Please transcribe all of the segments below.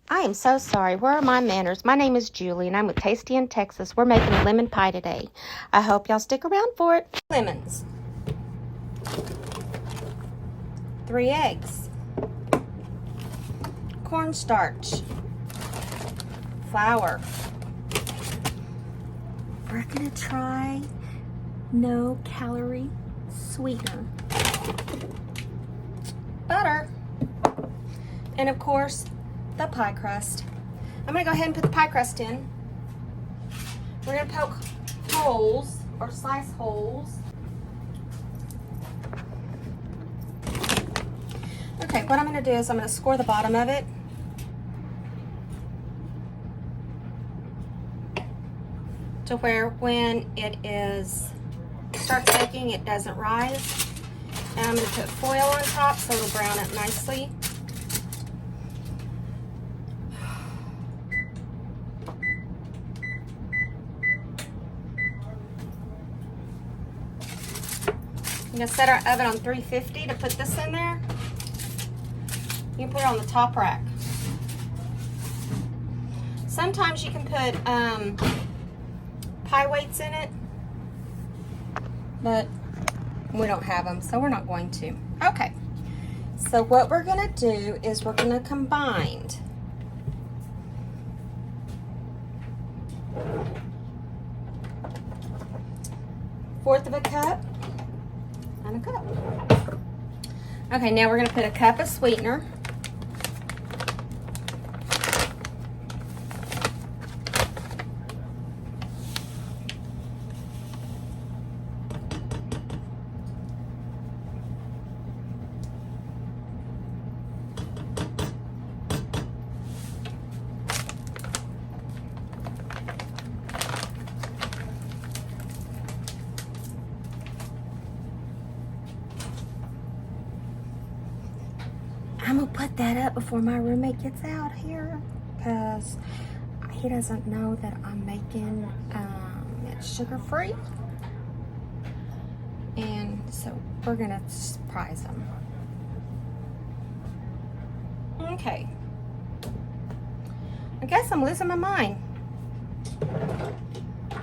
I am so sorry. Where are my manners? My name is Julie, and I'm with Tasty in Texas. We're making a lemon pie today. I hope y'all stick around for it. Lemons. 3 eggs. Cornstarch. Flour. We're going to try no calorie sweetener. Butter. And of course, the pie crust. I'm going to go ahead and put the pie crust in. We're going to poke holes or slice holes. Okay, what I'm going to do is I'm going to score the bottom of it. To where when it starts baking, it doesn't rise. And I'm going to put foil on top so it'll brown up nicely. I'm going to set our oven on 350 to put this in there. You can put it on the top rack. Sometimes you can put pie weights in it, but we don't have them, so we're not going to. Okay, so what we're going to do is we're going to combine fourth of a cup and a cup. Okay, now we're going to put a cup of sweetener. I'm gonna put that up before my roommate gets out here because he doesn't know that I'm making it sugar-free, and so we're gonna surprise him. Okay, I guess I'm losing my mind. No,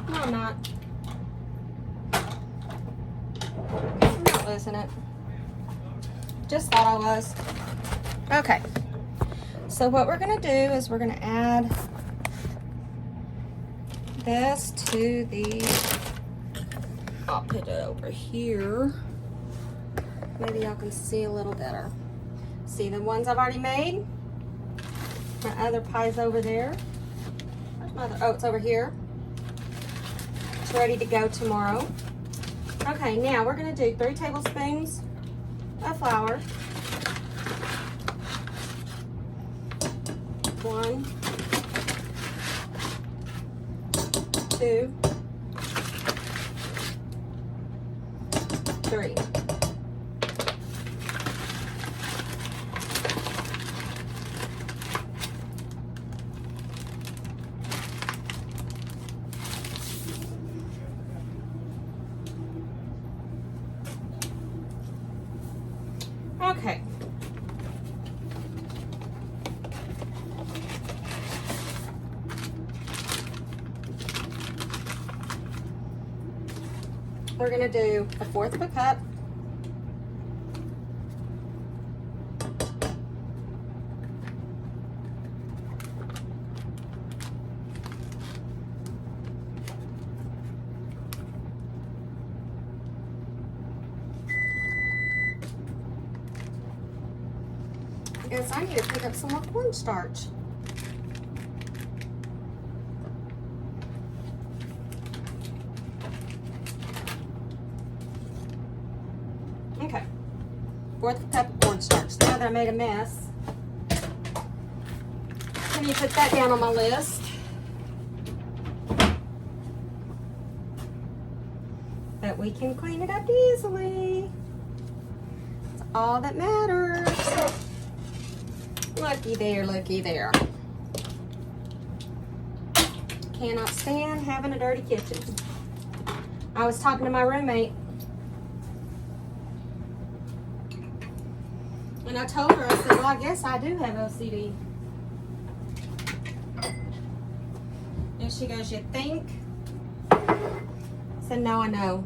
I'm not. I'm not losing it. Just thought I was. Okay, so what we're going to do is we're going to add this to the, I'll put it over here. Maybe y'all can see a little better. See the ones I've already made? My other pie's over there. Where's my other? Oh, it's over here. It's ready to go tomorrow. Okay, now we're going to do 3 tablespoons of flour. 1, 2, 3. Okay. We're going to do 1/4 of a cup. I guess I need to pick up some more cornstarch. Okay, 1/4 cup of cornstarch. Now that I made a mess, let me put that down on my list. But we can clean it up easily. That's all that matters. Looky there, looky there. Cannot stand having a dirty kitchen. I was talking to my roommate, and I told her, I said, well, I guess I do have OCD. she goes, you think? I said, no, I know.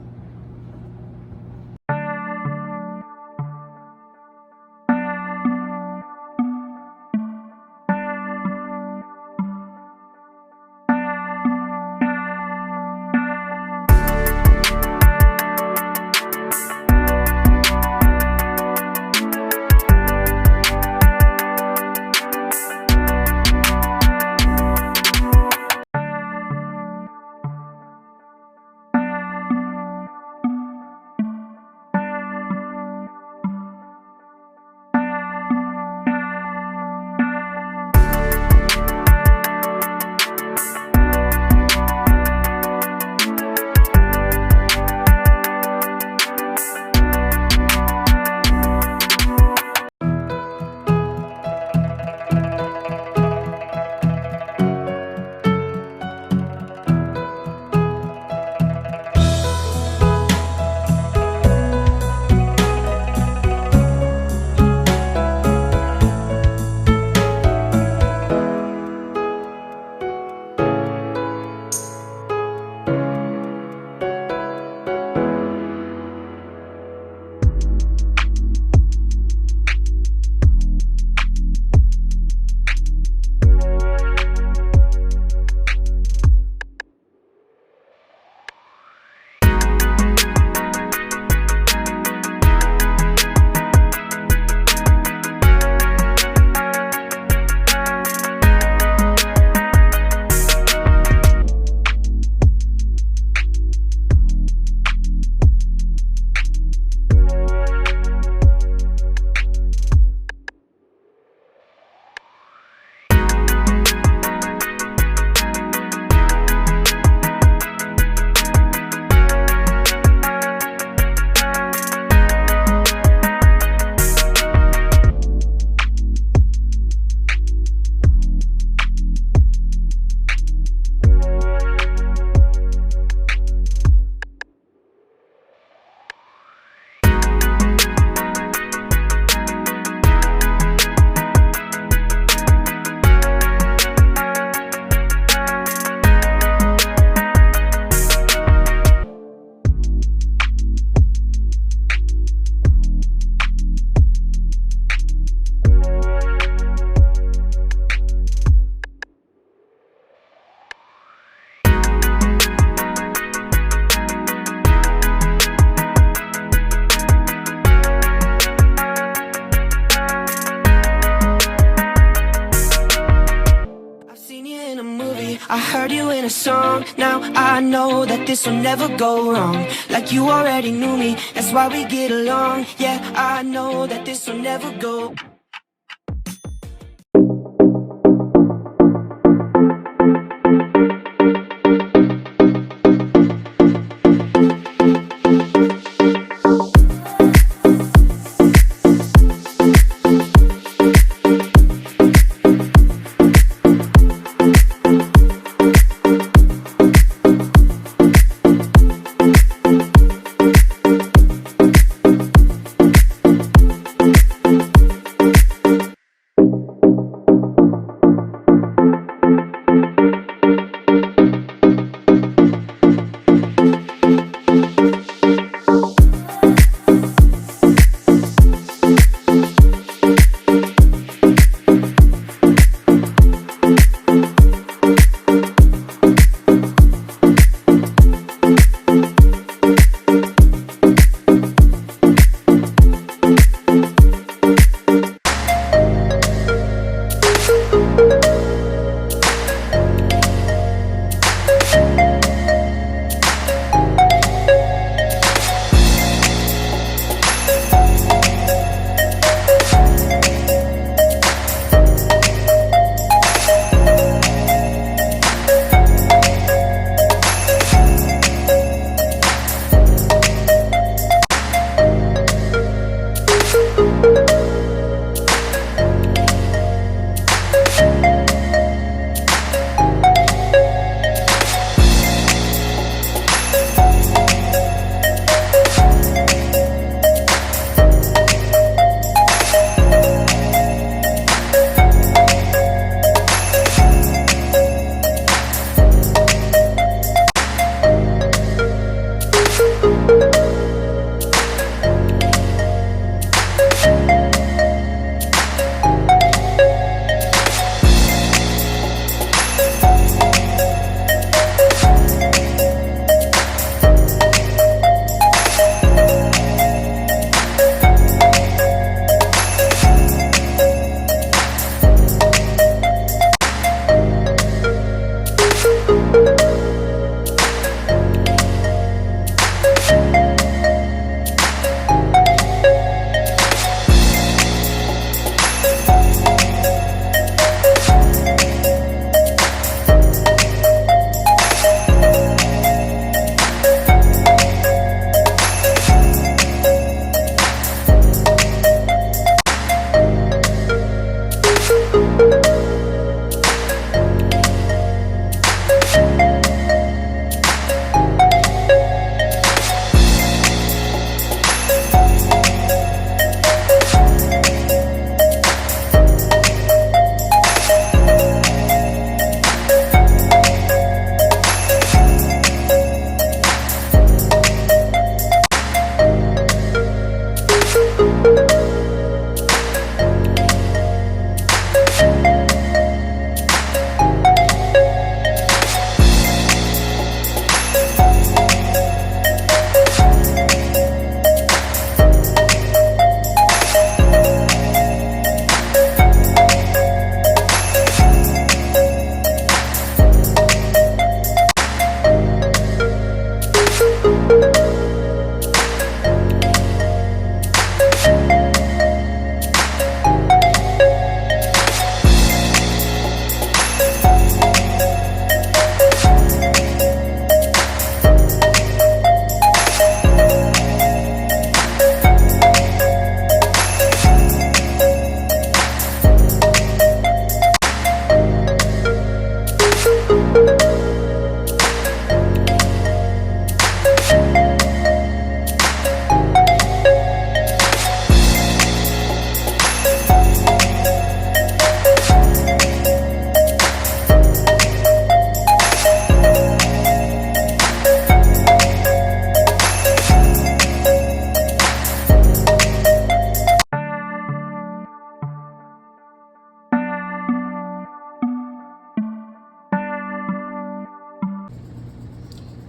I heard you in a song. Now I know that this will never go wrong. Like you already knew me, that's why we get along. Yeah, I know that this will never go.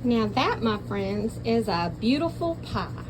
Now that, my friends, is a beautiful pie.